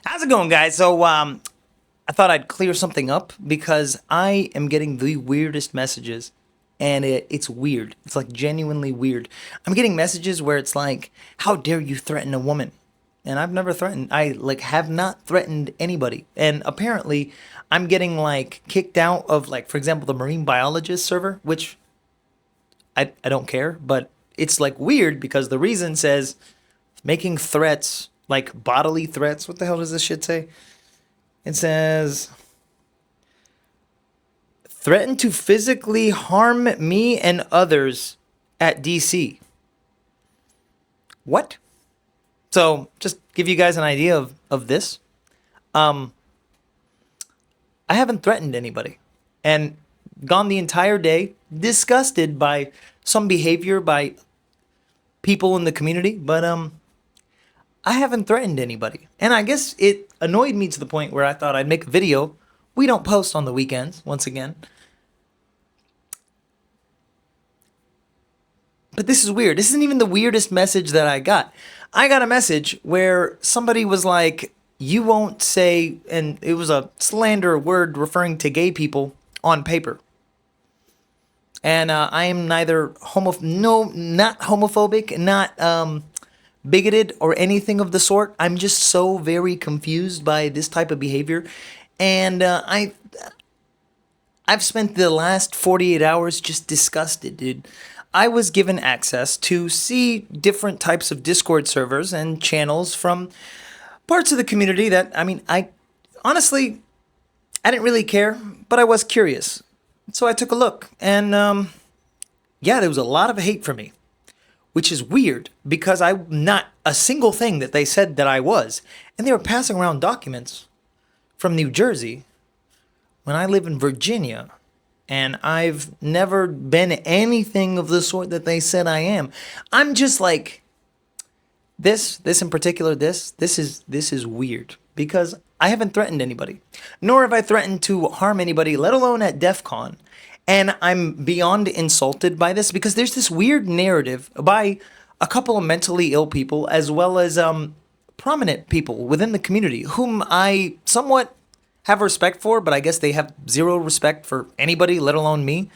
How's it going, guys? So, I thought I'd clear something up because I am getting the weirdest messages, and it's weird. It's like genuinely weird. I'm getting messages where it's like, "How dare you threaten a woman?" And I've never threatened. I like have not threatened anybody. And apparently, I'm getting like kicked out of like, for example, the marine biologist server, which I don't care, but it's like weird because the reason says making threats, like bodily threats. What the hell does this shit say? It says threaten to physically harm me and others at DC. What? So just give you guys an idea of this. I haven't threatened anybody and gone the entire day disgusted by some behavior by people in the community, but I haven't threatened anybody. And I guess it annoyed me to the point where I thought I'd make a video. We don't post on the weekends, once again. But this is weird. This isn't even the weirdest message that I got. I got a message where somebody was like, you won't say, and it was a slander word referring to gay people on paper. And I am neither not homophobic, not bigoted or anything of the sort. I'm just so very confused by this type of behavior. And I've spent the last 48 hours just disgusted, dude. I was given access to see different types of Discord servers and channels from parts of the community that, I mean, I honestly didn't really care, but I was curious. So I took a look, and yeah, there was a lot of hate for me, which is weird because I'm not a single thing that they said that I was. And they were passing around documents from New Jersey when I live in Virginia. And I've never been anything of the sort that they said I am. I'm just like, this in particular, this is weird because I haven't threatened anybody, nor have I threatened to harm anybody, let alone at DEF CON. And I'm beyond insulted by this because there's this weird narrative by a couple of mentally ill people as well as prominent people within the community whom I somewhat have respect for, but I guess they have zero respect for anybody, let alone me.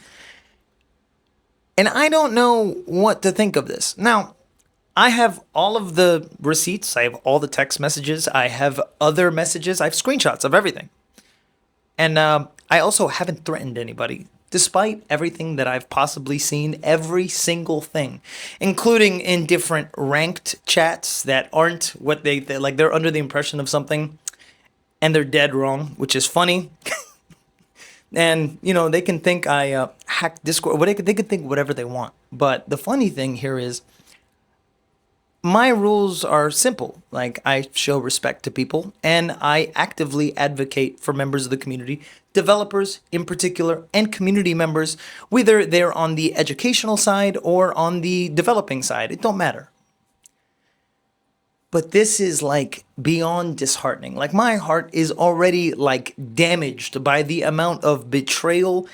And I don't know what to think of this. Now, I have all of the receipts. I have all the text messages. I have other messages. I have screenshots of everything. And I also haven't threatened anybody, despite everything that I've possibly seen, every single thing, including in different ranked chats that aren't what they like. They're under the impression of something, and they're dead wrong, which is funny. And, you know, they can think I hacked Discord. They can think whatever they want. But the funny thing here is my rules are simple. Like, I show respect to people, and I actively advocate for members of the community, developers in particular, and community members, whether they're on the educational side or on the developing side. It don't matter. But this is like beyond disheartening. Like my heart is already like damaged by the amount of betrayal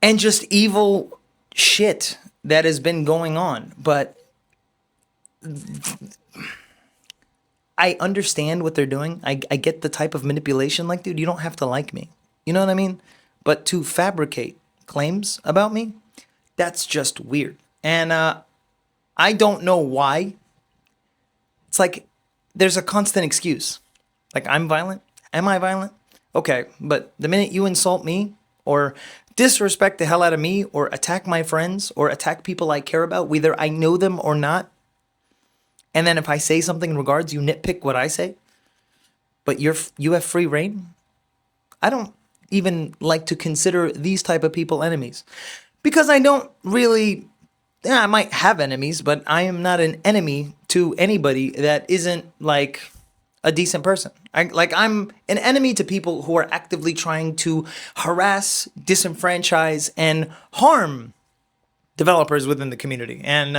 and just evil shit that has been going on. But I understand what they're doing. I get the type of manipulation. Like, dude, you don't have to like me. You know what I mean? But to fabricate claims about me, that's just weird. And I don't know why. It's like there's a constant excuse. Like, I'm violent. Am I violent? Okay, but the minute you insult me or disrespect the hell out of me or attack my friends or attack people I care about, whether I know them or not, and then if I say something in regards, you nitpick what I say, but you have free reign, I don't even like to consider these type of people enemies because I don't really. Yeah, I might have enemies, but I am not an enemy to anybody that isn't like a decent person. I'm an enemy to people who are actively trying to harass, disenfranchise, and harm developers within the community. And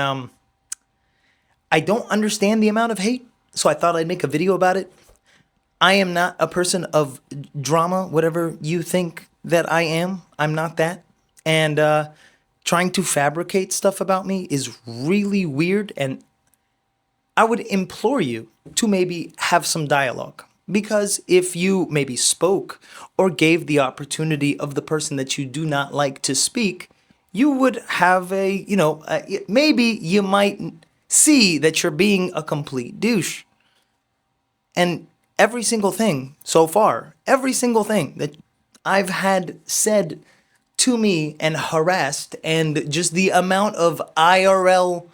I don't understand the amount of hate, so I thought I'd make a video about it. I am not a person of drama, whatever you think that I am. I'm not that. And trying to fabricate stuff about me is really weird, and I would implore you to maybe have some dialogue Because if you maybe spoke or gave the opportunity of the person that you do not like to speak, you would have maybe you might see that you're being a complete douche. And every single thing so far, every single thing that I've had said to me and harassed, and just the amount of IRL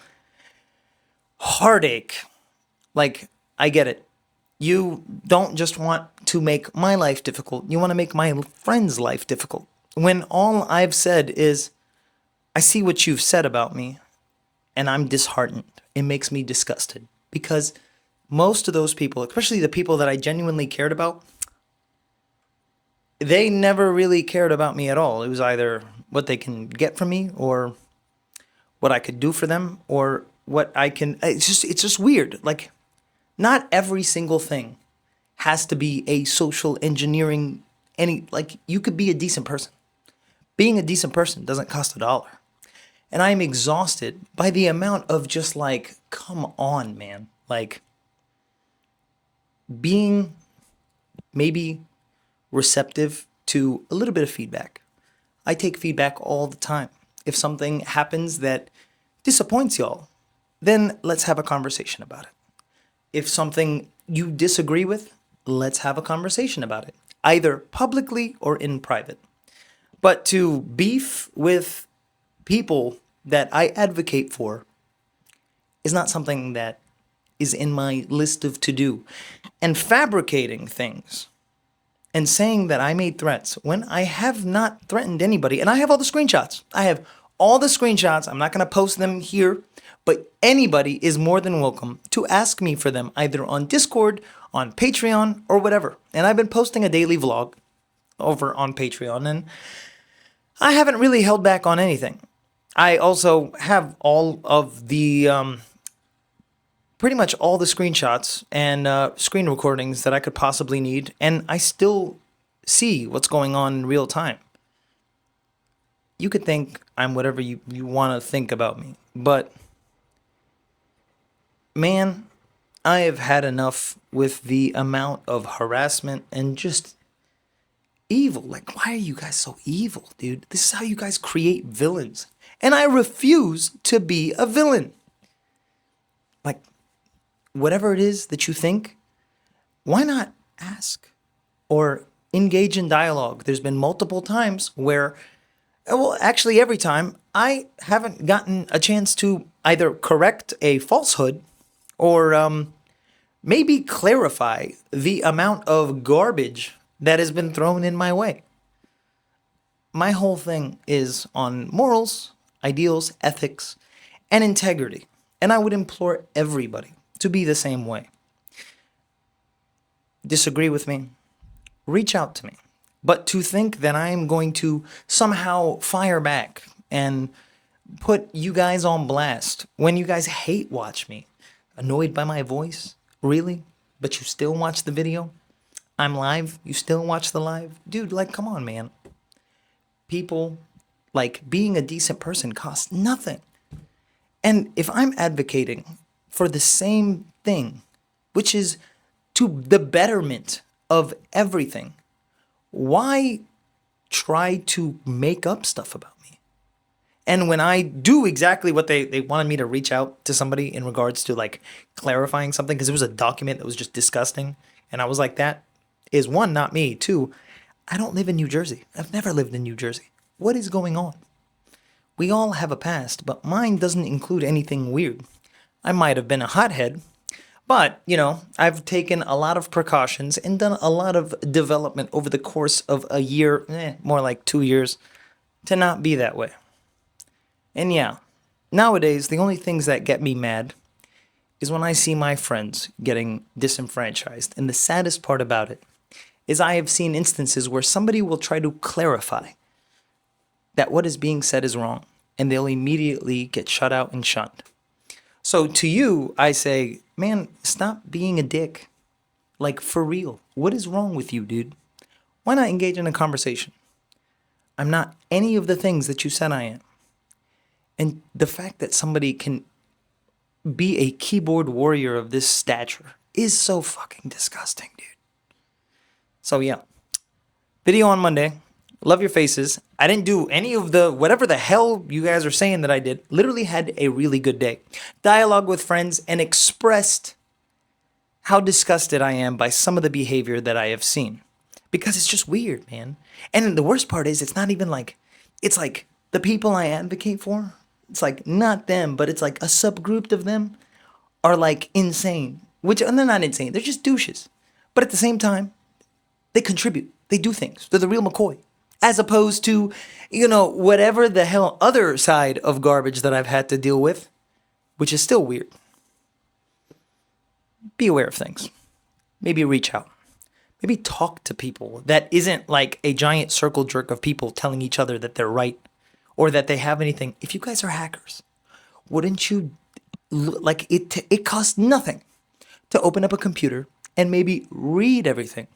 heartache, like, I get it. You don't just want to make my life difficult, you want to make my friend's life difficult. When all I've said is, I see what you've said about me, and I'm disheartened. It makes me disgusted. Because most of those people, especially the people that I genuinely cared about, they never really cared about me at all. It was either what they can get from me, or what I could do for them, or what I can... It's just weird. Like, not every single thing has to be a social engineering. You could be a decent person. Being a decent person doesn't cost $1. And I'm exhausted by the amount of just like, come on, man. Like, being maybe receptive to a little bit of feedback. I take feedback all the time. If something happens that disappoints y'all, then let's have a conversation about it. If something you disagree with, let's have a conversation about it, either publicly or in private. But to beef with people that I advocate for is not something that is in my list of to-do. And fabricating things and saying that I made threats when I have not threatened anybody. And I have all the screenshots. I have all the screenshots. I'm not going to post them here, but anybody is more than welcome to ask me for them, either on Discord, on Patreon, or whatever. And I've been posting a daily vlog over on Patreon, and I haven't really held back on anything. I also have all of the, pretty much all the screenshots and screen recordings that I could possibly need, and I still see what's going on in real time. You could think I'm whatever you want to think about me, but man, I have had enough with the amount of harassment and just evil. Like, why are you guys so evil, dude? This is how you guys create villains. And I refuse to be a villain. Like, whatever it is that you think, why not ask or engage in dialogue? There's been multiple times where, well, actually every time, I haven't gotten a chance to either correct a falsehood or maybe clarify the amount of garbage that has been thrown in my way. My whole thing is on morals, ideals, ethics, and integrity. And I would implore everybody to be the same way. Disagree with me? Reach out to me. But to think that I am going to somehow fire back and put you guys on blast when you guys hate watch me, annoyed by my voice, really? But you still watch the video? I'm live, you still watch the live? Dude, like, come on, man. People, like, being a decent person costs nothing. And if I'm advocating for the same thing, which is to the betterment of everything, why try to make up stuff about me? And when I do exactly what they wanted me to reach out to somebody in regards to, like, clarifying something, because it was a document that was just disgusting, and I was like, that is, one, not me. Two, I don't live in New Jersey. I've never lived in New Jersey. What is going on? We all have a past, but mine doesn't include anything weird. I might have been a hothead, but, you know, I've taken a lot of precautions and done a lot of development over the course of a year, more like 2 years, to not be that way. And yeah, nowadays, the only things that get me mad is when I see my friends getting disenfranchised. And the saddest part about it is I have seen instances where somebody will try to clarify that what is being said is wrong, and they'll immediately get shut out and shunned. So to you, I say, man, stop being a dick. Like, for real. What is wrong with you, dude? Why not engage in a conversation? I'm not any of the things that you said I am. And the fact that somebody can be a keyboard warrior of this stature is so fucking disgusting, dude. So yeah, video on Monday. Love your faces. I didn't do any of the whatever the hell you guys are saying that I did. Literally had a really good day. Dialogue with friends and expressed how disgusted I am by some of the behavior that I have seen. Because it's just weird, man. And the worst part is it's not even like, it's like the people I advocate for, it's like not them, but it's like a subgroup of them are like insane. Which, and they're not insane, they're just douches. But at the same time, they contribute. They do things. They're the real McCoy. As opposed to, whatever the hell other side of garbage that I've had to deal with, which is still weird. Be aware of things. Maybe reach out. Maybe talk to people that isn't like a giant circle jerk of people telling each other that they're right or that they have anything. If you guys are hackers, wouldn't you, like, it costs nothing to open up a computer and maybe read everything.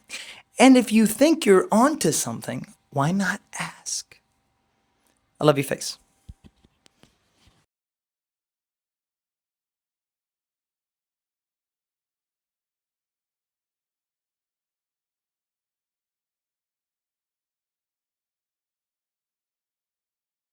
And if you think you're onto something, why not ask? I love your face.